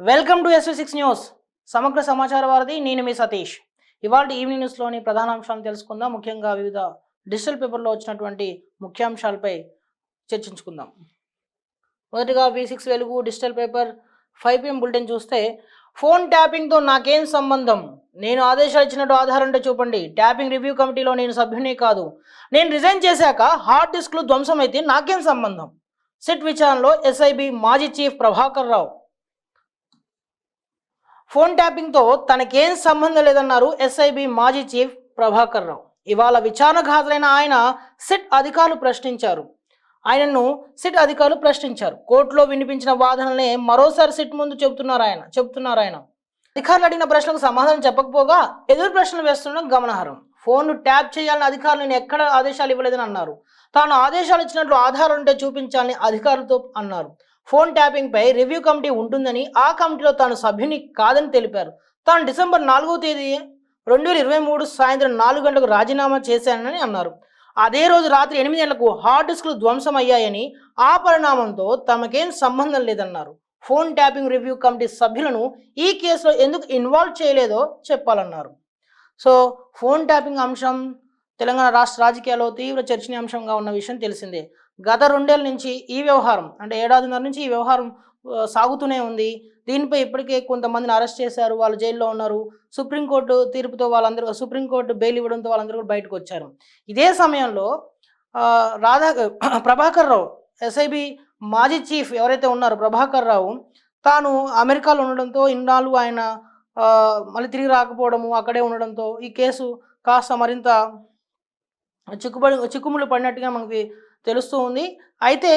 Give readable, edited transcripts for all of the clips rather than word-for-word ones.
Welcome to SV6 news. సమగ్ర సమాచార వారధి నేను మీ సతీష్. ఇవాళ ఈవినింగ్ న్యూస్లోని ప్రధాన అంశాలను తెలుసుకుందాం. ముఖ్యంగా వివిధ డిజిటల్ పేపర్లో వచ్చినటువంటి ముఖ్యాంశాలపై చర్చించుకుందాం. మొదటిగా V6 వెలుగు డిజిటల్ పేపర్ 5 PM బులెటిన్ చూస్తే, ఫోన్ ట్యాపింగ్తో నాకేం సంబంధం, నేను ఆదేశాలు ఇచ్చినట్టు ఆధారం ఉంటే చూపండి, ట్యాపింగ్ రివ్యూ కమిటీలో నేను సభ్యునే కాదు, నేను రిజైన్ చేశాక హార్డ్ డిస్క్లు ధ్వంసం అయితే నాకేం సంబంధం, సిట్ విచారణలో SIB మాజీ చీఫ్ ప్రభాకర్ రావు. ఫోన్ ట్యాపింగ్తో తనకేం సంబంధం లేదన్నారు SIB మాజీ చీఫ్ ప్రభాకర్ రావు. ఇవాళ విచారణకు హాజరైన ఆయన సిట్ అధికారులు ప్రశ్నించారు. కోర్టులో వినిపించిన వాదనలనే మరోసారి సిట్ ముందు చెబుతున్నారు ఆయన. అధికారులు అడిగిన ప్రశ్నలకు సమాధానం చెప్పకపోగా ఎదురు ప్రశ్నలు వేస్తుండడం గమనార్హం. ఫోన్ను ట్యాప్ చేయాలని అధికారులు నేను ఎక్కడ ఆదేశాలు ఇవ్వలేదని అన్నారు. తాను ఆదేశాలు ఇచ్చినట్లు ఆధారం ఉంటే చూపించాలని అధికారులతో అన్నారు. ఫోన్ ట్యాపింగ్పై రివ్యూ కమిటీ ఉంటుందని, ఆ కమిటీలో తాను సభ్యుని కాదని తెలిపారు. తాను డిసెంబర్ 4వ తేదీ 2023 సాయంత్రం 4 గంటలకు రాజీనామా చేశానని అన్నారు. అదే రోజు రాత్రి 8 గంటలకు హార్డ్ డిస్క్లు ధ్వంసం అయ్యాయని, ఆ పరిణామంతో తమకేం సంబంధం లేదన్నారు. ఫోన్ ట్యాపింగ్ రివ్యూ కమిటీ సభ్యులను ఈ కేసులో ఎందుకు ఇన్వాల్వ్ చేయలేదో చెప్పాలన్నారు. సో ఫోన్ ట్యాపింగ్ అంశం తెలంగాణ రాష్ట్ర రాజకీయాల్లో తీవ్ర చర్చనీయాంశంగా ఉన్న విషయం తెలిసిందే. గత 2 ఏళ్ల నుంచి ఈ వ్యవహారం, అంటే ఏడాదిన్నర నుంచి ఈ వ్యవహారం సాగుతూనే ఉంది. దీనిపై ఇప్పటికే కొంతమందిని అరెస్ట్ చేశారు, వాళ్ళు జైల్లో ఉన్నారు. సుప్రీంకోర్టు తీర్పుతో సుప్రీంకోర్టు బెయిల్ ఇవ్వడంతో వాళ్ళందరూ కూడా బయటకు వచ్చారు. ఇదే సమయంలో ప్రభాకర్ రావు, SIB మాజీ చీఫ్ ఎవరైతే ఉన్నారో ప్రభాకర్ రావు, తాను అమెరికాలో ఉండడంతో ఇన్నాళ్ళు ఆయన మళ్ళీ తిరిగి రాకపోవడము, అక్కడే ఉండడంతో ఈ కేసు కాస్త మరింత చిక్కుముళ్ళు పడినట్టుగా మనకి తెలుస్తూ ఉంది. అయితే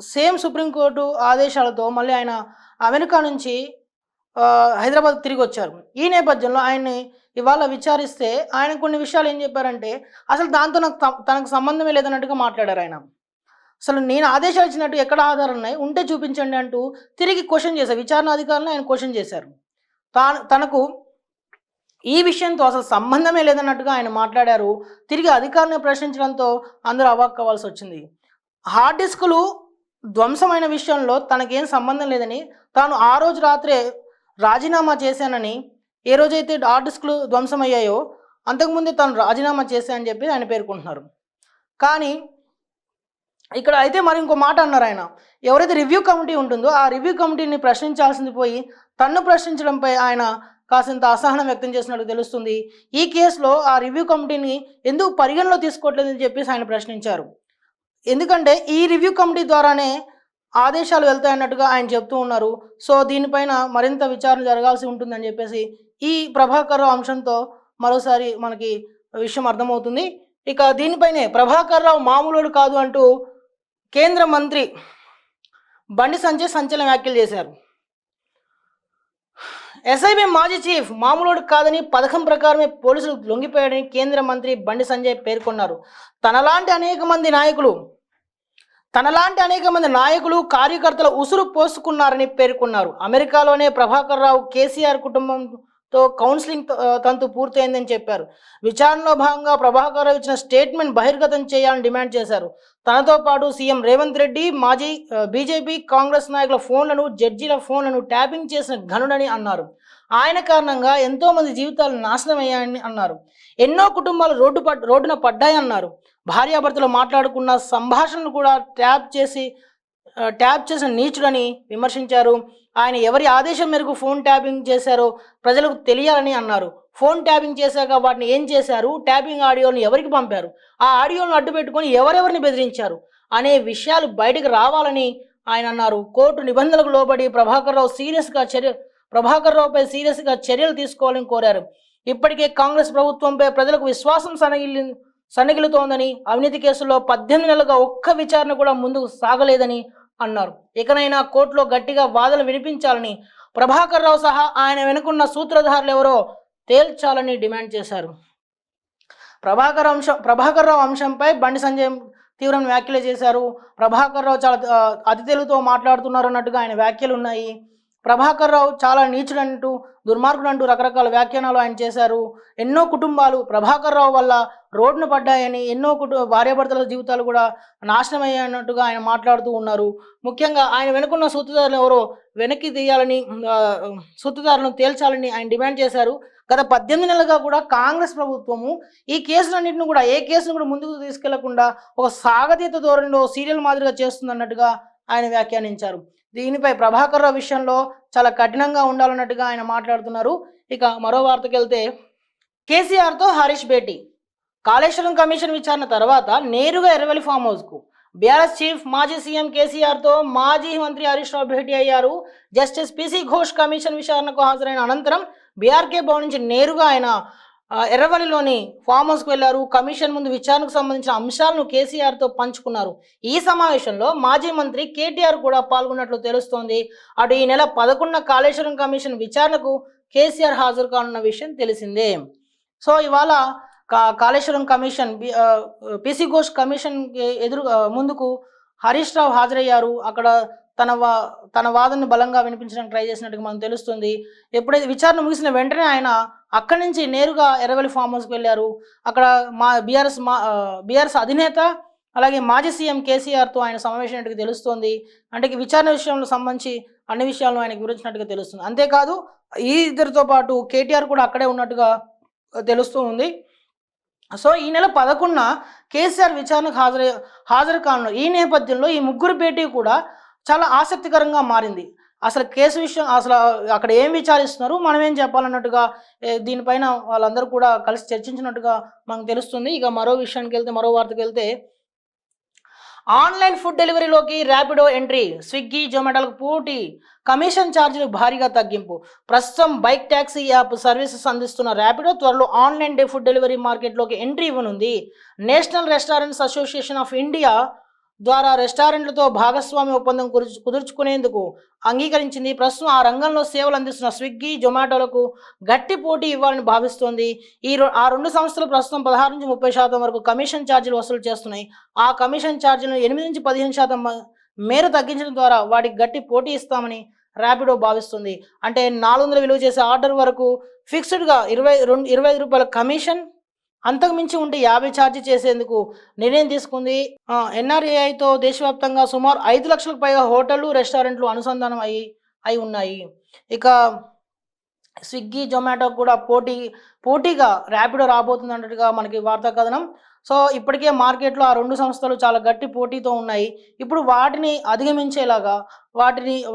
సేమ్ సుప్రీంకోర్టు ఆదేశాలతో మళ్ళీ ఆయన అమెరికా నుంచి హైదరాబాద్ తిరిగి వచ్చారు. ఈ నేపథ్యంలో ఆయన్ని ఇవాళ విచారిస్తే ఆయన కొన్ని విషయాలు ఏం చెప్పారంటే, అసలు దాంతో తనకు సంబంధమే లేదన్నట్టుగా మాట్లాడారు ఆయన. అసలు నేను ఆదేశాలు ఇచ్చినట్టు ఎక్కడ ఆధారాలు ఉన్నాయి, ఉంటే చూపించండి అంటూ తిరిగి క్వశ్చన్ చేశారు. విచారణ అధికారులను ఆయన క్వశ్చన్ చేశారు. తనకు ఈ విషయంతో అసలు సంబంధమే లేదన్నట్టుగా ఆయన మాట్లాడారు. తిరిగి అధికారులను ప్రశ్నించడంతో అందరూ అవాక్కవ్వాల్సి వచ్చింది. హార్డ్ డిస్కులు ధ్వంసమైన విషయంలో తనకేం సంబంధం లేదని, తాను ఆ రోజు రాత్రే రాజీనామా చేశానని, ఏ రోజైతే హార్డ్ డిస్కులు ధ్వంసమయ్యాయో అంతకుముందే తాను రాజీనామా చేశానని చెప్పి ఆయన పేర్కొంటున్నారు. కానీ ఇక్కడ అయితే మరి ఇంకో మాట అన్నారు ఆయన. ఎవరైతే రివ్యూ కమిటీ ఉంటుందో ఆ రివ్యూ కమిటీని ప్రశ్నించాల్సింది పోయి తన్ను ప్రశ్నించడంపై ఆయన కాసింత అసహనం వ్యక్తం చేసినట్టు తెలుస్తుంది. ఈ కేసులో ఆ రివ్యూ కమిటీని ఎందుకు పరిగణలో తీసుకోవట్లేదని చెప్పేసి ఆయన ప్రశ్నించారు. ఎందుకంటే ఈ రివ్యూ కమిటీ ద్వారానే ఆదేశాలు వెళ్తాయన్నట్టుగా ఆయన చెప్తూ ఉన్నారు. సో దీనిపైన మరింత విచారణ జరగాల్సి ఉంటుందని చెప్పేసి ఈ ప్రభాకర్ రావు అంశంతో మరోసారి మనకి విషయం అర్థమవుతుంది. ఇక దీనిపైనే ప్రభాకర్ రావు మామూలుడు కాదు అంటూ కేంద్ర మంత్రి బండి సంజయ్ సంచలన వ్యాఖ్యలు చేశారు. SIB మాజీ చీఫ్ మామూలుడు కాదని, పథకం ప్రకారమే పోలీసులు లొంగిపోయాడని కేంద్ర మంత్రి బండి సంజయ్ పేర్కొన్నారు. తనలాంటి అనేక మంది నాయకులు కార్యకర్తల ఉసురు పోసుకున్నారని పేర్కొన్నారు. అమెరికాలోనే ప్రభాకర్ రావు కేసీఆర్ కుటుంబంతో కౌన్సిలింగ్ తంతు పూర్తయిందని చెప్పారు. విచారణలో భాగంగా ప్రభాకర్ రావు ఇచ్చిన స్టేట్మెంట్ బహిర్గతం చేయాలని డిమాండ్ చేశారు. తనతో పాటు సీఎం రేవంత్ రెడ్డి, మాజీ బీజేపీ కాంగ్రెస్ నాయకుల ఫోన్లను, జడ్జీల ఫోన్లను ట్యాపింగ్ చేసిన ఘనుడని అన్నారు. ఆయన కారణంగా ఎంతోమంది జీవితాలు నాశనం అయ్యాయని అన్నారు. ఎన్నో కుటుంబాలు రోడ్డున పడ్డాయన్నారు. భార్యాభర్తలు మాట్లాడుకున్న సంభాషణలు కూడా ట్యాప్ చేసిన నీచుడని విమర్శించారు. ఆయన ఎవరి ఆదేశం మేరకు ఫోన్ ట్యాపింగ్ చేశారో ప్రజలకు తెలియాలని అన్నారు. ఫోన్ ట్యాపింగ్ చేశాక వాటిని ఏం చేశారు, ట్యాపింగ్ ఆడియోలను ఎవరికి పంపారు, ఆ ఆడియోలను అడ్డుపెట్టుకొని ఎవరెవరిని బెదిరించారు అనే విషయాలు బయటకు రావాలని ఆయన అన్నారు. కోర్టు నిబంధనలకు లోబడి ప్రభాకర్ రావుపై సీరియస్గా చర్యలు తీసుకోవాలని కోరారు. ఇప్పటికే కాంగ్రెస్ ప్రభుత్వంపై ప్రజలకు విశ్వాసం సన్నగిలుతోందని, అవినీతి కేసుల్లో 18 నెలలుగా ఒక్క విచారణ కూడా ముందుకు సాగలేదని అన్నారు. ఇకనైనా కోర్టులో గట్టిగా వాదనలు వినిపించాలని, ప్రభాకర్ రావు సహా ఆయన వెనుకున్న సూత్రధారులు ఎవరో తేల్చాలని డిమాండ్ చేశారు. ప్రభాకర్ రావు అంశంపై బండి సంజయ్ తీవ్రమైన వ్యాఖ్యలు చేశారు. ప్రభాకర్ రావు చాలా అతి తెలుగుతో మాట్లాడుతున్నారు అన్నట్టుగా ఆయన వ్యాఖ్యలు ఉన్నాయి. ప్రభాకర్ రావు చాలా నీచుడంటూ, దుర్మార్గుడంటూ రకరకాల వ్యాఖ్యానాలు ఆయన చేశారు. ఎన్నో కుటుంబాలు ప్రభాకర్ రావు వల్ల రోడ్డున పడ్డాయని, ఎన్నో భార్యాభర్తల జీవితాలు కూడా నాశనం అయ్యాయన్నట్టుగా ఆయన మాట్లాడుతూ ఉన్నారు. ముఖ్యంగా ఆయన వెనుకున్న సూత్రధారులు ఎవరో వెనక్కి తీయాలని, సూత్రధారులను తేల్చాలని ఆయన డిమాండ్ చేశారు. గత 18 నెలలుగా కూడా కాంగ్రెస్ ప్రభుత్వము ఈ కేసులన్నింటిని కూడా, ఏ కేసును కూడా ముందుకు తీసుకెళ్లకుండా ఒక సాగతీత ధోరణిలో సీరియల్ మాదిరిగా చేస్తుందన్నట్టుగా ఆయన వ్యాఖ్యానించారు. దీనిపై ప్రభాకర్ రావు విషయంలో చాలా కఠినంగా ఉండాలన్నట్టుగా ఆయన మాట్లాడుతున్నారు. ఇక మరో వార్తకి వెళ్తే, కేసీఆర్తో హరీష్ భేటీ. కాళేశ్వరం కమిషన్ విచారణ తర్వాత నేరుగా ఎర్రవెల్లి ఫామ్ హౌస్కు బీఆర్ఎస్ చీఫ్ మాజీ సీఎం కేసీఆర్తో మాజీ మంత్రి హరీష్ రావు భేటీ అయ్యారు. జస్టిస్ పిసి ఘోష్ కమిషన్ విచారణకు హాజరైన అనంతరం బీఆర్కే భవన్ నుంచి నేరుగా ఆయన ఎర్రవల్లిలోని ఫామ్ హౌస్కు వెళ్లారు. కమిషన్ ముందు విచారణకు సంబంధించిన అంశాలను కేసీఆర్తో పంచుకున్నారు. ఈ సమావేశంలో మాజీ మంత్రి కేటీఆర్ కూడా పాల్గొన్నట్లు తెలుస్తోంది. అటు ఈ నెల 11న కాళేశ్వరం కమిషన్ విచారణకు కేసీఆర్ హాజరు కానున్న విషయం తెలిసిందే. సో ఇవాళ Kaleshwaram commission PC Ghosh commission ముందుకు హరీష్ రావు హాజరయ్యారు. అక్కడ తన వాదనను బలంగా వినిపించడానికి ట్రై చేసినట్టుగా మనకు తెలుస్తుంది. ఎప్పుడైతే విచారణ ముగిసిన వెంటనే ఆయన అక్కడి నుంచి నేరుగా ఎర్రవెల్లి ఫామ్ హౌస్కి వెళ్ళారు. అక్కడ బీఆర్ఎస్ అధినేత అలాగే మాజీ సీఎం కేసీఆర్తో ఆయన సమావేశమైనట్టుగా తెలుస్తోంది. అంటే విచారణ విషయంలో సంబంధించి అన్ని విషయాలను ఆయనకు వివరించినట్టుగా తెలుస్తుంది. అంతేకాదు ఈ ఇద్దరితో పాటు కేటీఆర్ కూడా అక్కడే ఉన్నట్టుగా తెలుస్తూ ఉంది. సో ఈ నెల 11న కేసీఆర్ విచారణకు హాజరు కానున్నారు. ఈ నేపథ్యంలో ఈ ముగ్గురు భేటీ కూడా చాలా ఆసక్తికరంగా మారింది. అసలు కేసు విషయం, అసలు అక్కడ ఏం విచారిస్తున్నారు, మనం ఏం చెప్పాలన్నట్టుగా దీనిపైన వాళ్ళందరూ కూడా కలిసి చర్చించినట్టుగా మనకు తెలుస్తుంది. ఇక మరో విషయానికి వెళ్తే, మరో వార్తకి వెళ్తే, ఆన్లైన్ ఫుడ్ డెలివరీలోకి ర్యాపిడో ఎంట్రీ. స్విగ్గీ, జొమాటోలకు పోటీ. కమిషన్ ఛార్జీలు భారీగా తగ్గింపు. ప్రస్తుతం బైక్ ట్యాక్సీ యాప్ సర్వీసెస్ అందిస్తున్న ర్యాపిడో త్వరలో ఆన్లైన్ ఫుడ్ డెలివరీ మార్కెట్లోకి ఎంట్రీ ఇవ్వనుంది. National Restaurants Association of India ద్వారా రెస్టారెంట్లతో భాగస్వామ్య ఒప్పందం కుదుర్చుకునేందుకు అంగీకరించింది. ప్రస్తుతం ఆ రంగంలో సేవలు అందిస్తున్న స్విగ్గీ, జొమాటోలకు గట్టి పోటీ ఇవ్వాలని భావిస్తోంది. ఆ రెండు సంస్థలు ప్రస్తుతం 16 నుంచి 30% వరకు కమిషన్ ఛార్జీలు వసూలు చేస్తున్నాయి. ఆ కమిషన్ ఛార్జీలను 8 నుంచి 15% మేర తగ్గించడం ద్వారా వాటికి గట్టి పోటీ ఇస్తామని ర్యాపిడో భావిస్తుంది. అంటే 400 విలువ చేసే ఆర్డర్ వరకు ఫిక్స్డ్గా 25 రూపాయల కమిషన్, అంతకుమించి ఉంటే 50 ఛార్జీ చేసేందుకు నిర్ణయం తీసుకుంది. ఎన్ఆర్ఏఐతో దేశవ్యాప్తంగా సుమారు 5 లక్షలకు పైగా హోటళ్లు, రెస్టారెంట్లు అనుసంధానం అయి ఉన్నాయి. ఇక స్విగ్గీ, జొమాటో కూడా పోటీగా ర్యాపిడో రాబోతుంది అన్నట్టుగా మనకి వార్తా కథనం. సో ఇప్పటికే మార్కెట్లో ఆ రెండు సంస్థలు చాలా గట్టి పోటీతో ఉన్నాయి. ఇప్పుడు వాటిని అధిగమించేలాగా,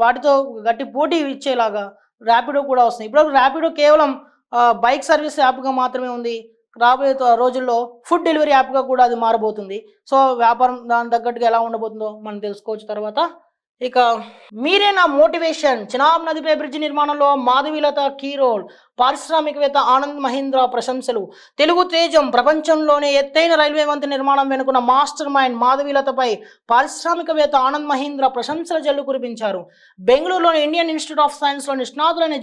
వాటితో గట్టి పోటీ ఇచ్చేలాగా ర్యాపిడో కూడా వస్తుంది. ఇప్పుడు ర్యాపిడో కేవలం బైక్ సర్వీస్ యాప్గా మాత్రమే ఉంది. రాబోయే రోజుల్లో ఫుడ్ డెలివరీ యాప్గా కూడా అది మారబోతుంది. సో వ్యాపారం దాని తగ్గట్టుగా ఎలా ఉండబోతుందో మనం తెలుసుకోవచ్చు తర్వాత. ఇక మీరే నా మోటివేషన్. చినాబ్ నదిపై బ్రిడ్జి నిర్మాణంలో మాధవీలత కీ రోల్. పారిశ్రామికవేత్త ఆనంద్ మహీంద్రా ప్రశంసలు. తెలుగు తేజం. ప్రపంచంలోనే ఎత్తైన రైల్వే వంతెన నిర్మాణం వెనుకున్న మాస్టర్ మైండ్ మాధవీలతపై పారిశ్రామికవేత్త ఆనంద్ మహీంద్రా ప్రశంసల జల్లు కురిపించారు. బెంగళూరులోని ఇండియన్ ఇన్స్టిట్యూట్ ఆఫ్ సైన్స్లో నిష్ణాతులైన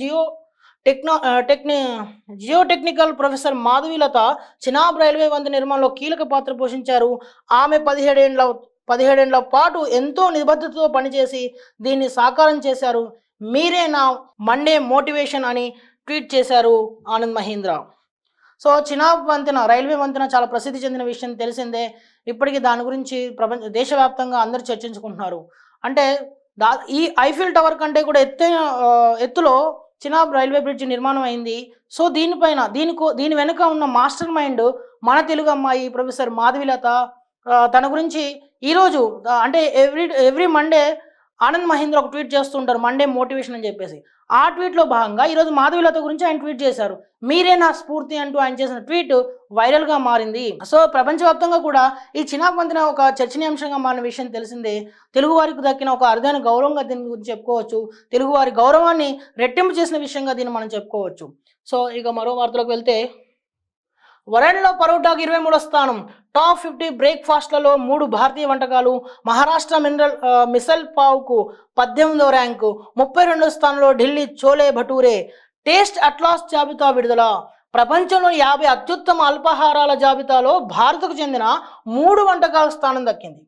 geotechnical professor Madhavilatha Chenab railway వంతెన నిర్మాణంలో కీలక పాత్ర పోషించారు. ఆమె 17 ఏళ్ల పాటు ఎంతో నిబద్ధతతో పనిచేసి దీన్ని సాకారం చేశారు. మీరే నా మండే మోటివేషన్ అని ట్వీట్ చేశారు ఆనంద్ మహీంద్రా. సో చినాబ్ వంతెన, రైల్వే వంతెన చాలా ప్రసిద్ధి చెందిన విషయం తెలిసిందే. ఇప్పటికీ దాని గురించి దేశవ్యాప్తంగా అందరూ చర్చించుకుంటున్నారు. అంటే ఈ ఐఫిల్ టవర్ కంటే కూడా ఎత్తులో చినాబ్ రైల్వే బ్రిడ్జ్ నిర్మాణం అయింది. సో దీని వెనుక ఉన్న మాస్టర్ మైండ్ మన తెలుగు అమ్మాయి ప్రొఫెసర్ మాధవీలత. తన గురించి ఈరోజు అంటే ఎవ్రీ మండే ఆనంద్ మహీంద్ర ఒక ట్వీట్ చేస్తుంటారు, మండే మోటివేషన్ అని చెప్పేసి. ఆ ట్వీట్లో భాగంగా ఈరోజు మాధవీలత గురించి ఆయన ట్వీట్ చేశారు. మీరే నా స్ఫూర్తి అంటూ ఆయన చేసిన ట్వీట్ వైరల్గా మారింది. సో ప్రపంచవ్యాప్తంగా కూడా ఈ చినాబ్ వంతెన ఒక చర్చనీయాంశంగా మారిన విషయం తెలిసిందే. తెలుగు వారికి దక్కిన ఒక అరుదైన గౌరవంగా దీని గురించి చెప్పుకోవచ్చు. తెలుగు వారి గౌరవాన్ని రెట్టింపు చేసిన విషయంగా దీన్ని మనం చెప్పుకోవచ్చు. సో ఇక మరో వార్తలకు వెళ్తే, వరల్డ్లో పరోటాకు 23వ స్థానం. టాప్ 50 బ్రేక్ఫాస్ట్లలో 3 భారతీయ వంటకాలు. మహారాష్ట్ర మిసల్ పావ్కు 18వ ర్యాంకు. 32వ స్థానంలో ఢిల్లీ చోలే భటూరే. టేస్ట్ అట్లాస్ జాబితా విడుదల. ప్రపంచంలోని 50 అత్యుత్తమ అల్పాహారాల జాబితాలో భారత్కు చెందిన 3 వంటకాల స్థానం దక్కింది.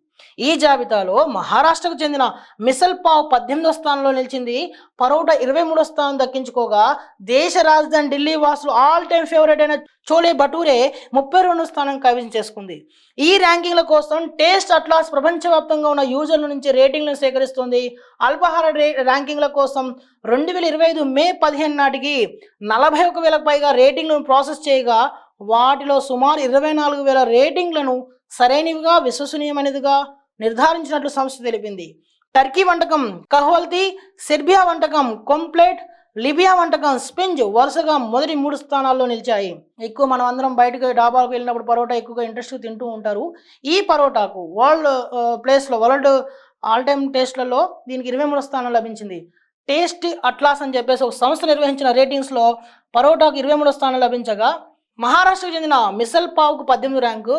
ఈ జాబితాలో మహారాష్ట్రకు చెందిన మిసల్ పావ్ 18వ స్థానంలో నిలిచింది. పరోటా 23వ స్థానం దక్కించుకోగా దేశ రాజధాని ఢిల్లీ వాసులు ఆల్ టైమ్ ఫేవరెట్ అయిన చోలే భటూరే 32వ స్థానం కైవసం చేసుకుంది. ఈ ర్యాంకింగ్ల కోసం టేస్ట్ అట్లాస్ ప్రపంచవ్యాప్తంగా ఉన్న యూజర్ల నుంచి రేటింగ్లను సేకరిస్తుంది. అల్పాహార ర్యాంకింగ్ల కోసం 2025 మే 15 నాటికి 41,000కు పైగా రేటింగ్లను ప్రాసెస్ చేయగా వాటిలో సుమారు 24,000 రేటింగ్లను సరైనవిగా విశ్వసనీయమైనదిగా నిర్ధారించినట్లు సంస్థ తెలిపింది. టర్కీ వంటకం కహ్వల్తీ, సెర్బియా వంటకం కొంప్లెట్, లిబియా వంటకం స్పింజ్ వరుసగా మొదటి 3 స్థానాల్లో నిలిచాయి. ఎక్కువ మనం అందరం బయటకు డాబాకు వెళ్ళినప్పుడు పరోటా ఎక్కువగా ఇంట్రెస్ట్ తింటూ ఉంటారు. ఈ పరోటాకు వరల్డ్ ఆల్ టైమ్ టేస్ట్లలో దీనికి 23వ స్థానం లభించింది. టేస్ట్ అట్లాస్ అని చెప్పేసి ఒక సంస్థ నిర్వహించిన రేటింగ్స్లో పరోటాకు 23వ స్థానం లభించగా మహారాష్ట్రకు చెందిన మిసల్ పావ్కు 18 ర్యాంకు,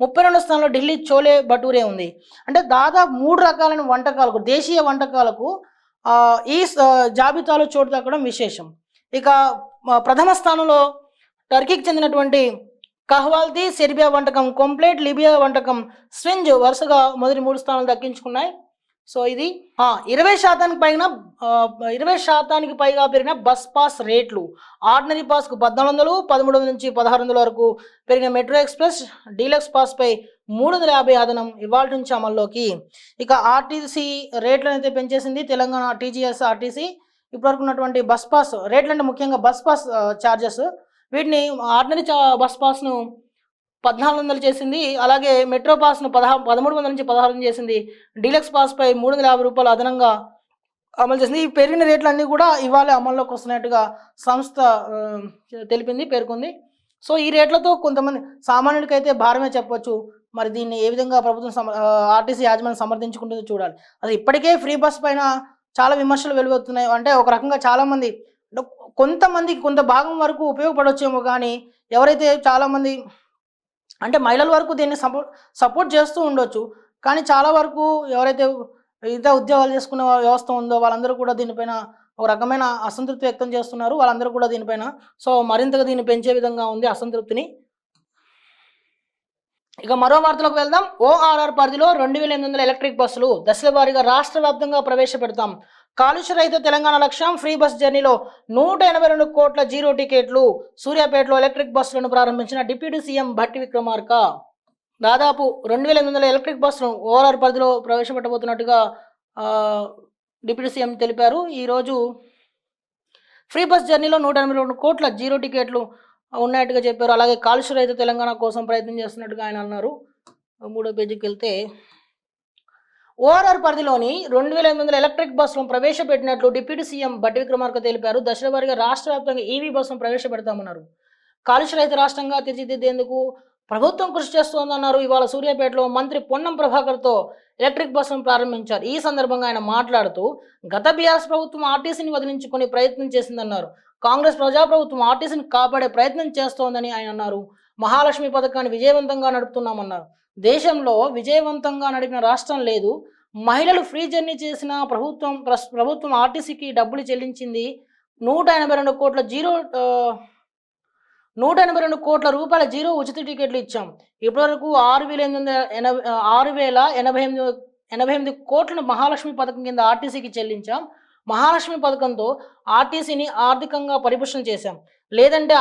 32వ స్థానంలో ఢిల్లీ చోలే భటూరే ఉంది. అంటే దాదాపు 3 రకాలైన వంటకాలకు, దేశీయ వంటకాలకు ఈ జాబితాలో చోటు దక్కడం విశేషం. ఇక ప్రథమ స్థానంలో టర్కీకి చెందినటువంటి కహ్వాల్తీ, సెర్బియా వంటకం కొంప్లెట్, లిబియా వంటకం స్వింజ్ వరుసగా మొదటి 3 స్థానాలు దక్కించుకున్నాయి. సో ఇది 20% పైగా పెరిగిన బస్ పాస్ రేట్లు. ఆర్డినరీ పాస్కు 1400, 1300 నుంచి 1600 వరకు పెరిగిన మెట్రో ఎక్స్ప్రెస్ డీలక్స్ పాస్పై 350 అదనం ఇవాళ నుంచి అమల్లోకి. ఇక ఆర్టీసీ రేట్లను అయితే పెంచేసింది తెలంగాణ టీజీఎస్ ఆర్టీసీ. ఇప్పటివరకు ఉన్నటువంటి బస్ పాస్ రేట్లు అంటే ముఖ్యంగా బస్ పాస్ ఛార్జెస్, వీటిని ఆర్డినరీ బస్ పాస్ను 1400 చేసింది. అలాగే మెట్రో పాస్ను 1300 నుంచి 1600 చేసింది. డీలక్స్ పాస్పై 350 రూపాయలు అదనంగా అమలు చేసింది. ఈ పెరిగిన రేట్లన్నీ కూడా ఇవాళ అమల్లోకి వస్తున్నట్టుగా సంస్థ పేర్కొంది. సో ఈ రేట్లతో కొంతమంది సామాన్యుడికైతే భారమే చెప్పొచ్చు. మరి దీన్ని ఏ విధంగా ప్రభుత్వం ఆర్టీసీ యాజమాన్యం సమర్థించుకుంటుందో చూడాలి. అది ఇప్పటికే ఫ్రీ బస్ పైన చాలా విమర్శలు వెలువడుతున్నాయి. అంటే ఒక రకంగా చాలామంది కొంతమందికి కొంత భాగం వరకు ఉపయోగపడవచ్చేమో, కానీ ఎవరైతే చాలామంది అంటే మహిళల వరకు దీన్ని సపోర్ట్ చేస్తూ ఉండొచ్చు. కానీ చాలా వరకు ఎవరైతే ఇతర ఉద్యోగాలు చేసుకునే వ్యవస్థ ఉందో వాళ్ళందరూ కూడా దీనిపైన ఒక రకమైన అసంతృప్తి వ్యక్తం చేస్తున్నారు. వాళ్ళందరూ కూడా దీనిపైన సో మరింతగా దీన్ని పెంచే విధంగా ఉంది అసంతృప్తిని. ఇక మరో వార్తలకు వెళ్దాం. ఓఆర్ఆర్ పరిధిలో 2,800 ఎలక్ట్రిక్ బస్సులు దశల వారీగా రాష్ట్ర వ్యాప్తంగా ప్రవేశపెడతాం. కాలుష్య రహిత తెలంగాణ లక్ష్యం. ఫ్రీ బస్ జర్నీలో 182 కోట్ల జీరో టికెట్లు. సూర్యాపేటలో ఎలక్ట్రిక్ బస్సులను ప్రారంభించిన డిప్యూటీ సీఎం భట్టి విక్రమార్క. దాదాపు 2,800 ఎలక్ట్రిక్ బస్సులను ఓఆర్ఆర్ పరిధిలో ప్రవేశపెట్టబోతున్నట్టుగా డిప్యూటీ సీఎం తెలిపారు. ఈరోజు ఫ్రీ బస్ జర్నీలో 182 కోట్ల జీరో టికెట్లు ఉన్నట్టుగా చెప్పారు. అలాగే కాలుష్య రహిత తెలంగాణ కోసం ప్రయత్నం చేస్తున్నట్టుగా ఆయన అన్నారు. 3వ పేజీకి వెళ్తే ఓఆర్ఆర్ పరిధిలోని 2,800 ఎలక్ట్రిక్ బస్సులను ప్రవేశపెట్టినట్లు డిప్యూటీ సీఎం భట్టి విక్రమార్క తెలిపారు. దశల వారీగా రాష్ట్ర వ్యాప్తంగా ఈవీ బస్సులను ప్రవేశపెడతామన్నారు. కాలుష్య రహిత రాష్ట్రంగా తీర్చిదిద్దేందుకు ప్రభుత్వం కృషి చేస్తోందన్నారు. ఇవాళ సూర్యాపేటలో మంత్రి పొన్నం ప్రభాకర్తో ఎలక్ట్రిక్ బస్సులను ప్రారంభించారు. ఈ సందర్భంగా ఆయన మాట్లాడుతూ గత బీఆర్ఎస్ ప్రభుత్వం ఆర్టీసీని వదిలించుకునే ప్రయత్నం చేసిందన్నారు. కాంగ్రెస్ ప్రజాప్రభుత్వం ఆర్టీసీని కాపాడే ప్రయత్నం చేస్తోందని ఆయన అన్నారు. మహాలక్ష్మి పథకాన్ని విజయవంతంగా నడుపుతున్నామన్నారు. దేశంలో విజయవంతంగా నడిపిన రాష్ట్రం లేదు. మహిళలు ఫ్రీ జర్నీ చేసిన ప్రభుత్వం ఆర్టీసీకి డబ్బులు చెల్లించింది. 182 కోట్ల రూపాయల జీరో ఉచిత టికెట్లు ఇచ్చాం. ఇప్పటివరకు 6,088 కోట్లను మహాలక్ష్మి పథకం కింద ఆర్టీసీకి చెల్లించాం. మహాలక్ష్మి పథకంతో ఆర్టీసీని ఆర్థికంగా పరిపుష్టం చేశాం. లేదంటే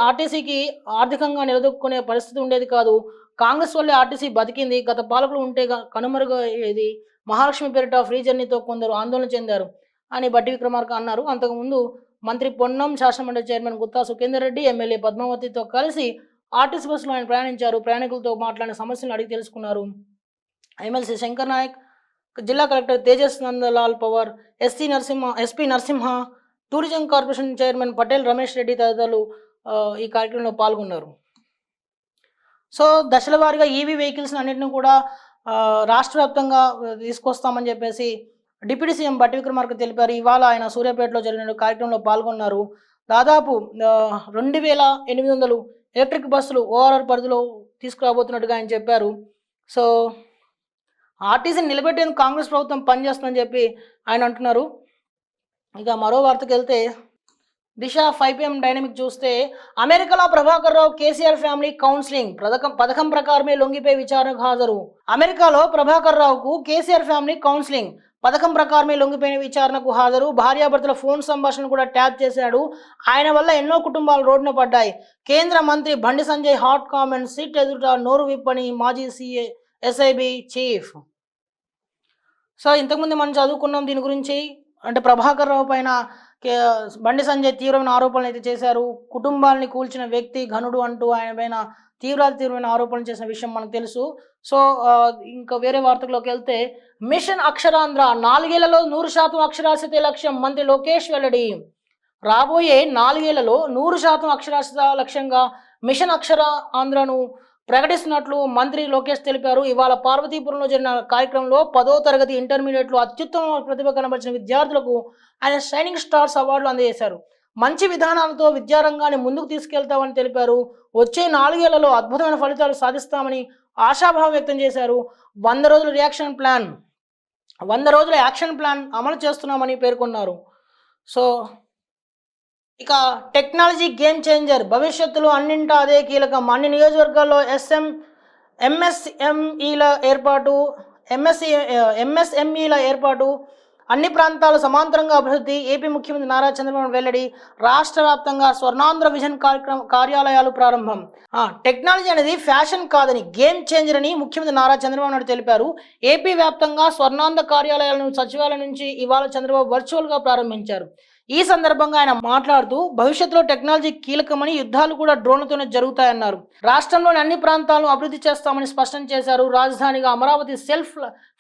ఆర్టీసీకి ఆర్థికంగా నిలదొక్కునే పరిస్థితి ఉండేది కాదు. కాంగ్రెస్ వల్లే ఆర్టీసీ బతికింది. గత పాలకులు ఉంటే కనుమరుగయ్యేది. మహాలక్ష్మి పేరిట ఫ్రీ జర్నీతో కొందరు ఆందోళన చెందారు అని భట్టి విక్రమార్క అన్నారు. అంతకుముందు మంత్రి పొన్నం, శాసనమండలి చైర్మన్ గుత్తా సుఖేందర్ రెడ్డి, ఎమ్మెల్యే పద్మావతితో కలిసి ఆర్టీసీ బస్సులో ఆయన ప్రయాణించారు. ప్రయాణికులతో మాట్లాడిన సమస్యలను అడిగి తెలుసుకున్నారు. ఎమ్మెల్సీ శంకర్ నాయక్, జిల్లా collector Tejas Nandlal Pawar, SP Narasimha, tourism corporation chairman Patel Ramesh Reddy తదితరులు ఈ కార్యక్రమంలో పాల్గొన్నారు. సో దశల వారీగా ఈవీ వెహికల్స్ అన్నింటినీ కూడా రాష్ట్ర వ్యాప్తంగా తీసుకొస్తామని చెప్పేసి డిప్యూటీ సీఎం భట్టి విక్రమార్క తెలిపారు. ఇవాళ ఆయన సూర్యాపేటలో జరిగిన కార్యక్రమంలో పాల్గొన్నారు. దాదాపు 2,800 ఎలక్ట్రిక్ బస్సులు ఓఆర్ఆర్ పరిధిలో తీసుకురాబోతున్నట్టుగా ఆయన చెప్పారు. సో ఆర్టీసీని నిలబెట్టేందుకు కాంగ్రెస్ ప్రభుత్వం పనిచేస్తుందని చెప్పి ఆయన అంటున్నారు. ఇక మరో వార్తకు వెళ్తే దిశ 5 PM డైనమిక్ చూస్తే అమెరికాలో ప్రభాకర్ రావు కేసీఆర్ ఫ్యామిలీ కౌన్సిలింగ్ పథకం ప్రకారమే లొంగిపోయి విచారణకు హాజరు. అమెరికాలో ప్రభాకర్ రావుకు కేసీఆర్ ఫ్యామిలీ కౌన్సిలింగ్ పథకం ప్రకారమే లొంగిపోయిన విచారణకు హాజరు. భార్యాభర్తల ఫోన్ సంభాషణ కూడా ట్యాప్ చేశాడు. ఆయన వల్ల ఎన్నో కుటుంబాలు రోడ్డున పడ్డాయి. కేంద్ర మంత్రి Bandi Sanjay hot comment, seat ఎదుట నోరు విప్పని మాజీ ఎస్ఐబి చీఫ్. సో ఇంతకుముందు మనం చదువుకున్నాం దీని గురించి. అంటే ప్రభాకర్ రావు పైన బండి సంజయ్ తీవ్రమైన ఆరోపణలు అయితే చేశారు. కుటుంబాలని కూల్చిన వ్యక్తి ఘనుడు అంటూ ఆయన పైన తీవ్రమైన ఆరోపణలు చేసిన విషయం మనకు తెలుసు. సో ఇంకా వేరే వార్తల్లోకి వెళ్తే మిషన్ అక్షరాంధ్ర 4 ఏళ్లలో 100% అక్షరాస్యతే లక్ష్యం మంత్రి లోకేష్ వెల్లడి. రాబోయే 4 ఏళ్లలో 100% అక్షరాస్యత లక్ష్యంగా మిషన్ అక్షర ఆంధ్రను ప్రకటిస్తున్నట్లు మంత్రి లోకేష్ తెలిపారు. ఇవాళ పార్వతీపురంలో జరిగిన కార్యక్రమంలో 10వ తరగతి ఇంటర్మీడియట్లో అత్యుత్తమ ప్రతిభ కనబరిచిన విద్యార్థులకు ఆయన షైనింగ్ స్టార్స్ అవార్డులు అందజేశారు. మంచి విధానాలతో విద్యారంగాన్ని ముందుకు తీసుకెళ్తామని తెలిపారు. వచ్చే 4 ఏళ్లలో అద్భుతమైన ఫలితాలు సాధిస్తామని ఆశాభావం వ్యక్తం చేశారు. 100 రోజుల 100 రోజుల యాక్షన్ ప్లాన్ అమలు చేస్తున్నామని పేర్కొన్నారు. సో ఇక టెక్నాలజీ గేమ్ చేంజర్, భవిష్యత్తులో అన్నింటా అదే కీలకం. అన్ని నియోజకవర్గాల్లో ఎంఎస్ఎంఈల ఏర్పాటు, అన్ని ప్రాంతాలు సమాంతరంగా అభివృద్ధి. ఏపీ ముఖ్యమంత్రి నారా చంద్రబాబు వెల్లడి. రాష్ట్ర వ్యాప్తంగా స్వర్ణాంధ్ర విజన్ కార్యాలయాలు ప్రారంభం. టెక్నాలజీ అనేది ఫ్యాషన్ కాదని గేమ్ చేంజర్ అని ముఖ్యమంత్రి నారా చంద్రబాబు నాయుడు తెలిపారు. ఏపీ వ్యాప్తంగా స్వర్ణాంధ్ర కార్యాలయాలను సచివాలయం నుంచి ఇవాళ చంద్రబాబు వర్చువల్గా ప్రారంభించారు. ఈ సందర్భంగా ఆయన మాట్లాడుతూ భవిష్యత్తులో టెక్నాలజీ కీలకమని, యుద్ధాలు కూడా డ్రోన్లతోనే జరుగుతాయన్నారు. రాష్ట్రంలోని అన్ని ప్రాంతాలను అభివృద్ధి చేస్తామని స్పష్టం చేశారు. రాజధానిగా అమరావతి సెల్ఫ్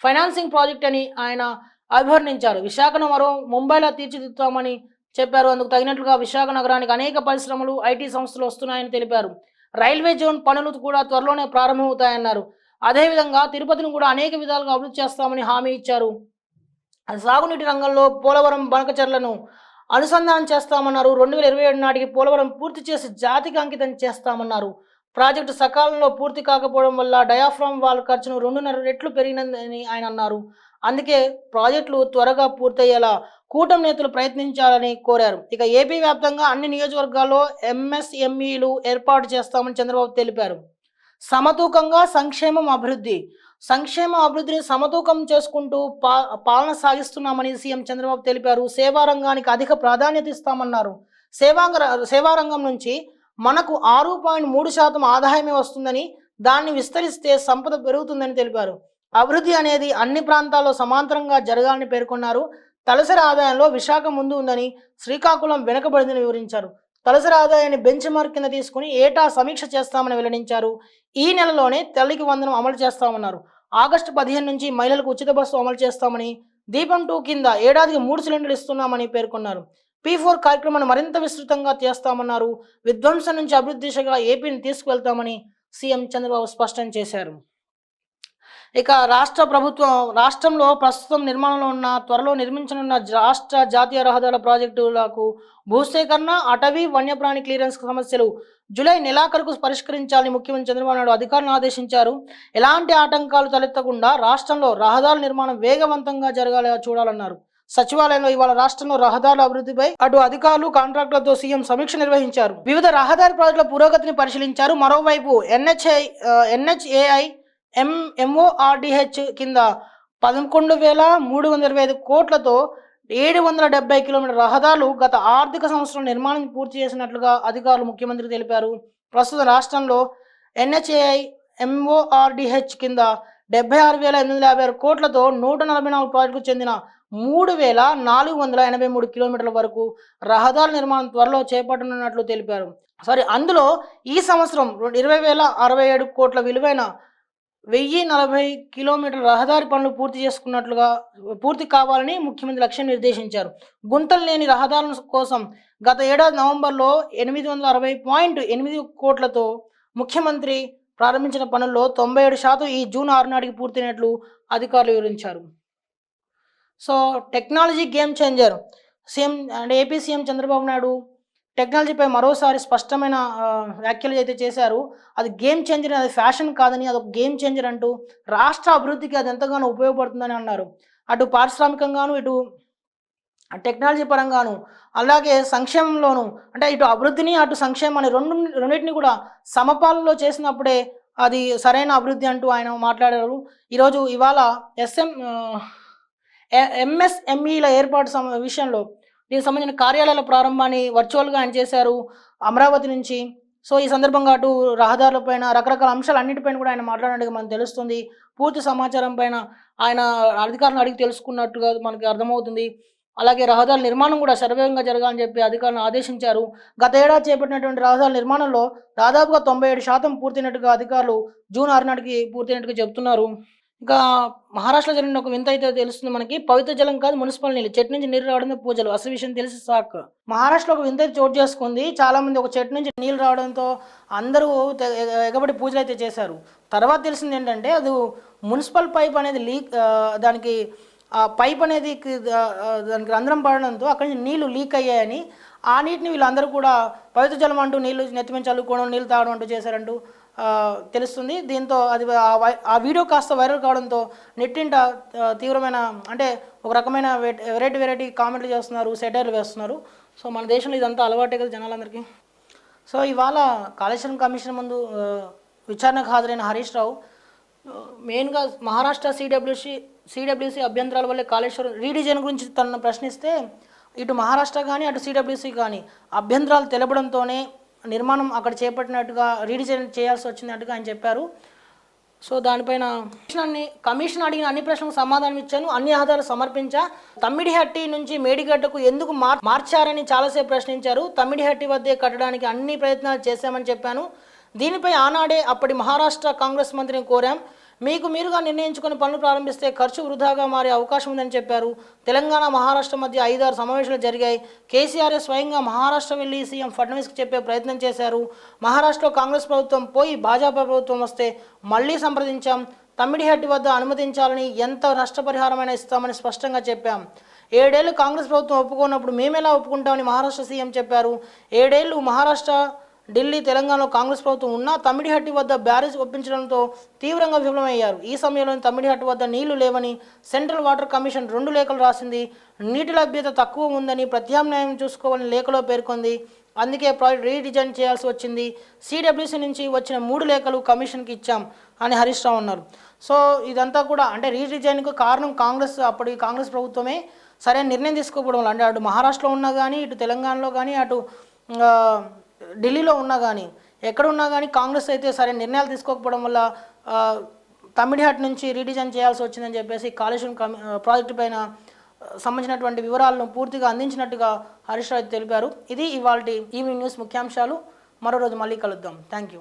ఫైనాన్సింగ్ ప్రాజెక్ట్ అని ఆయన అభివర్ణించారు. విశాఖను మరో ముంబైలో తీర్చిదిద్దుతామని చెప్పారు. అందుకు తగినట్లుగా విశాఖ నగరానికి అనేక పరిశ్రమలు, ఐటీ సంస్థలు వస్తున్నాయని తెలిపారు. రైల్వే జోన్ పనులు కూడా త్వరలోనే ప్రారంభమవుతాయన్నారు. అదేవిధంగా తిరుపతిని కూడా అనేక విధాలుగా అభివృద్ధి చేస్తామని హామీ ఇచ్చారు. సాగునీటి రంగంలో పోలవరం బనకచెర్లను అనుసంధానం చేస్తామన్నారు. 2027 నాటికి పోలవరం పూర్తి చేసి జాతికి అంకితం చేస్తామన్నారు. ప్రాజెక్టు సకాలంలో పూర్తి కాకపోవడం వల్ల డయాఫ్రామ్ వాల్ ఖర్చును 2.5 రెట్లు పెరిగినదని ఆయన అన్నారు. అందుకే ప్రాజెక్టులు త్వరగా పూర్తయ్యేలా కూటమి నేతలు ప్రయత్నించాలని కోరారు. ఇక ఏపీ వ్యాప్తంగా అన్ని నియోజకవర్గాల్లో ఎంఎస్ఎంఈలు ఏర్పాటు చేస్తామని చంద్రబాబు తెలిపారు. సమతూకంగా సంక్షేమం అభివృద్ధిని సమతూకం చేసుకుంటూ పాలన సాగిస్తున్నామని సీఎం చంద్రబాబు తెలిపారు. సేవారంగానికి అధిక ప్రాధాన్యత ఇస్తామన్నారు. సేవారంగం నుంచి మనకు 6.3% ఆదాయమే వస్తుందని, దాన్ని విస్తరిస్తే సంపద పెరుగుతుందని తెలిపారు. అభివృద్ధి అనేది అన్ని ప్రాంతాల్లో సమాంతరంగా జరగాలని పేర్కొన్నారు. తలసరి ఆదాయంలో విశాఖ ముందు ఉందని, శ్రీకాకుళం వెనుకబడిందని వివరించారు. తలసరి ఆదాయాన్ని బెంచ్ మార్క్ కింద తీసుకుని ఏటా సమీక్ష చేస్తామని వెల్లడించారు. ఈ నెలలోనే తల్లికి వందనం అమలు చేస్తామన్నారు. ఆగస్టు 15 నుంచి మహిళలకు ఉచిత బస్సు అమలు చేస్తామని, దీపం 2 కింద ఏడాదికి 3 సిలిండర్లు ఇస్తున్నామని పేర్కొన్నారు. P4 కార్యక్రమాన్ని మరింత విస్తృతంగా చేస్తామన్నారు. విధ్వంసం నుంచి అభివృద్ధి దిశగా ఏపీని తీసుకువెళ్తామని సీఎం చంద్రబాబు స్పష్టం చేశారు. ఇక రాష్ట్రంలో ప్రస్తుతం నిర్మాణంలో ఉన్న, త్వరలో నిర్మించనున్న రాష్ట్ర జాతీయ రహదారుల ప్రాజెక్టులకు భూసేకరణ, అటవీ, వన్యప్రాణి క్లియరెన్స్ సమస్యలు జూలై నెలాఖరుకు పరిష్కరించాలని ముఖ్యమంత్రి చంద్రబాబు నాయుడు అధికారులను ఆదేశించారు. ఎలాంటి ఆటంకాలు తలెత్తకుండా రాష్ట్రంలో రహదారుల నిర్మాణం వేగవంతంగా జరగాలని చూడాలన్నారు. సచివాలయంలో ఇవాళ రాష్ట్రంలో రహదారుల అభివృద్ధిపై అటు అధికారులు, కాంట్రాక్టర్లతో సీఎం సమీక్ష నిర్వహించారు. వివిధ రహదారి ప్రాజెక్టుల పురోగతిని పరిశీలించారు. మరోవైపు ఎన్హెచ్ఏఐ MORDH కింద 11,325 కోట్లతో 770 కిలోమీటర్ల రహదారులు గత ఆర్థిక సంవత్సరం నిర్మాణం పూర్తి చేసినట్లుగా అధికారులు ముఖ్యమంత్రి తెలిపారు. ప్రస్తుతం రాష్ట్రంలో NHAI MORDH కింద 76,856 కోట్లతో 144 ప్రాజెక్టులకు చెందిన 3,483 కిలోమీటర్ల వరకు రహదారుల నిర్మాణం త్వరలో చేపట్టనున్నట్లు తెలిపారు. అందులో ఈ సంవత్సరం 20,067 కోట్ల విలువైన 1,040 కిలోమీటర్ల రహదారి పనులు పూర్తి కావాలని ముఖ్యమంత్రి లక్ష్యం నిర్దేశించారు. గుంతలు లేని రహదారుల కోసం గత ఏడాది నవంబర్లో 860.8 కోట్లతో ముఖ్యమంత్రి ప్రారంభించిన పనుల్లో 97% ఈ జూన్ 6 నాటికి పూర్తయినట్లు అధికారులు వివరించారు. So technology game changer. AP CM Chandrababu Naidu టెక్నాలజీపై మరోసారి స్పష్టమైన వ్యాఖ్యలు అయితే చేశారు. అది గేమ్ చేంజర్, అది ఫ్యాషన్ కాదని, అదొక గేమ్ చేంజర్ అంటూ రాష్ట్ర అభివృద్ధికి అది ఎంతగానో ఉపయోగపడుతుందని అన్నారు. అటు పారిశ్రామికంగాను, ఇటు టెక్నాలజీ పరంగాను, అలాగే సంక్షేమంలోను, అంటే ఇటు అభివృద్ధిని, అటు సంక్షేమాన్ని రెండింటిని కూడా సమపాలలో చేసినప్పుడే అది సరైన అభివృద్ధి అంటూ ఆయన మాట్లాడారు. ఇవాళ ఎంఎస్ఎంఈల ఏర్పాటు విషయంలో దీనికి సంబంధించిన కార్యాలయాల ప్రారంభాన్ని వర్చువల్గా ఆయన చేశారు అమరావతి నుంచి. సో ఈ సందర్భంగా అటు రహదారులపైన రకరకాల అంశాలన్నిటిపైన కూడా ఆయన మాట్లాడినట్టుగా మనకు తెలుస్తుంది. పూర్తి సమాచారం పైన ఆయన అధికారులను అడిగి తెలుసుకున్నట్టుగా మనకి అర్థమవుతుంది. అలాగే రహదారుల నిర్మాణం కూడా శరవేగంగా జరగాలని చెప్పి అధికారులను ఆదేశించారు. గత ఏడాది చేపట్టినటువంటి రహదారుల నిర్మాణంలో దాదాపుగా 97% పూర్తయినట్టుగా అధికారులు జూన్ 6 నాటికి పూర్తయినట్టుగా చెబుతున్నారు. ఇంకా మహారాష్ట్రలో జరిగిన ఒక వింత అయితే తెలుస్తుంది మనకి. పవిత్ర జలం కాదు మున్సిపల్ నీళ్ళు, చెట్టు నుంచి నీరు రావడంతో పూజలు, అసలు విషయం తెలిసి షాక్. మహారాష్ట్రలో ఒక వింత అయితే చోటు చేసుకుంది. చాలామంది ఒక చెట్టు నుంచి నీళ్ళు రావడంతో అందరూ ఎగబడి పూజలు అయితే చేశారు. తర్వాత తెలిసింది ఏంటంటే అది మున్సిపల్ పైప్ అనేది లీక్, దానికి ఆ పైప్ అనేది దానికి రంధ్రం పడడంతో అక్కడి నుంచి నీళ్లు లీక్ అయ్యాయని, ఆ నీటిని వీళ్ళందరూ కూడా పవిత్ర జలం అంటూ నీళ్లు నెత్తిమించి చల్లుకోవడం, నీళ్ళు తాగడం అంటూ చేశారంటూ తెలుస్తుంది. దీంతో అది ఆ వీడియో కాస్త వైరల్ కావడంతో నెట్టింట తీవ్రమైన, అంటే ఒక రకమైన వెరైటీ కామెంట్లు చేస్తున్నారు, సెటైర్లు వేస్తున్నారు. సో మన దేశంలో ఇదంతా అలవాటే కదా జనాలందరికీ. సో ఇవాళ కాళేశ్వరం కమిషన్ ముందు విచారణకు హాజరైన హరీష్ రావు మెయిన్గా మహారాష్ట్ర సిడబ్ల్యూసి అభ్యంతరాల వల్లే కాళేశ్వరం రీడిజైన్ గురించి తనను ప్రశ్నిస్తే, ఇటు మహారాష్ట్ర కానీ అటు సిడబ్ల్యూసి కానీ అభ్యంతరాలు తెలపడంతోనే నిర్మాణం అక్కడ చేపట్టినట్టుగా రీడిజైన్ చేయాల్సి వచ్చినట్టుగా ఆయన చెప్పారు. సో దానిపైన కమిషన్ అడిగిన అన్ని ప్రశ్నలకు సమాధానం ఇచ్చాను, అన్ని ఆధారాలు సమర్పించా. తమ్మిడిహట్టి నుంచి మేడిగడ్డకు ఎందుకు మార్చారని చాలాసేపు ప్రశ్నించారు. తమ్మిడిహట్టి వద్దే కట్టడానికి అన్ని ప్రయత్నాలు చేశామని చెప్పాను. దీనిపై ఆనాడే అప్పటి మహారాష్ట్ర కాంగ్రెస్ మంత్రిని కోరాం. మీరుగా నిర్ణయించుకుని పనులు ప్రారంభిస్తే ఖర్చు వృధాగా మారే అవకాశం ఉందని చెప్పారు. తెలంగాణ మహారాష్ట్ర మధ్య 5-6 సమావేశాలు జరిగాయి. కేసీఆర్ స్వయంగా మహారాష్ట్ర వెళ్ళి సీఎం ఫడ్నవీస్కి చెప్పే ప్రయత్నం చేశారు. మహారాష్ట్రలో కాంగ్రెస్ ప్రభుత్వం పోయి భాజపా ప్రభుత్వం వస్తే మళ్ళీ సంప్రదించాం. తమ్మిడిహట్టి వద్ద అనుమతించాలని, ఎంత నష్టపరిహారమైనా ఇస్తామని స్పష్టంగా చెప్పాం. 7 ఏళ్ళు కాంగ్రెస్ ప్రభుత్వం ఒప్పుకున్నప్పుడు మేమెలా ఒప్పుకుంటామని మహారాష్ట్ర సీఎం చెప్పారు. 7 ఏళ్ళు మహారాష్ట్ర, ఢిల్లీ, తెలంగాణలో కాంగ్రెస్ ప్రభుత్వం ఉన్నా తమ్మిడిహట్టి వద్ద బ్యారేజ్ ఒప్పించడంతో తీవ్రంగా విఫలమయ్యారు. ఈ సమయంలో తమ్మిడిహట్టి వద్ద నీళ్లు లేవని సెంట్రల్ వాటర్ కమిషన్ 2 లేఖలు రాసింది. నీటి లభ్యత తక్కువ ఉందని ప్రత్యామ్నాయం చూసుకోవాలని లేఖలో పేర్కొంది. అందుకే ప్రాజెక్ట్ రీడిజైన్ చేయాల్సి వచ్చింది. సిడబ్ల్యూసీ నుంచి వచ్చిన 3 లేఖలు కమిషన్కి ఇచ్చాం అని హరీష్ రావు అన్నారు. సో ఇదంతా కూడా అంటే రీడిజైన్కు కారణం అప్పటి కాంగ్రెస్ ప్రభుత్వమే సరైన నిర్ణయం తీసుకోకపోవడం వల్ల, అంటే అటు మహారాష్ట్రలో ఉన్నా కానీ, ఇటు తెలంగాణలో కానీ, అటు ఢిల్లీలో ఉన్నా కానీ, ఎక్కడున్నా కానీ కాంగ్రెస్ అయితే సరైన నిర్ణయాలు తీసుకోకపోవడం వల్ల తమ్మిడిహట్ నుంచి రీడిజైన్ చేయాల్సి వచ్చిందని చెప్పేసి కాళేశ్వరం ప్రాజెక్టు పైన సంబంధించినటువంటి వివరాలను పూర్తిగా అందించినట్టుగా హరీష్ రావు తెలిపారు. ఇది ఇవాల్టి ఈవినింగ్ న్యూస్ ముఖ్యాంశాలు. మరో రోజు మళ్ళీ కలుద్దాం. Thank you.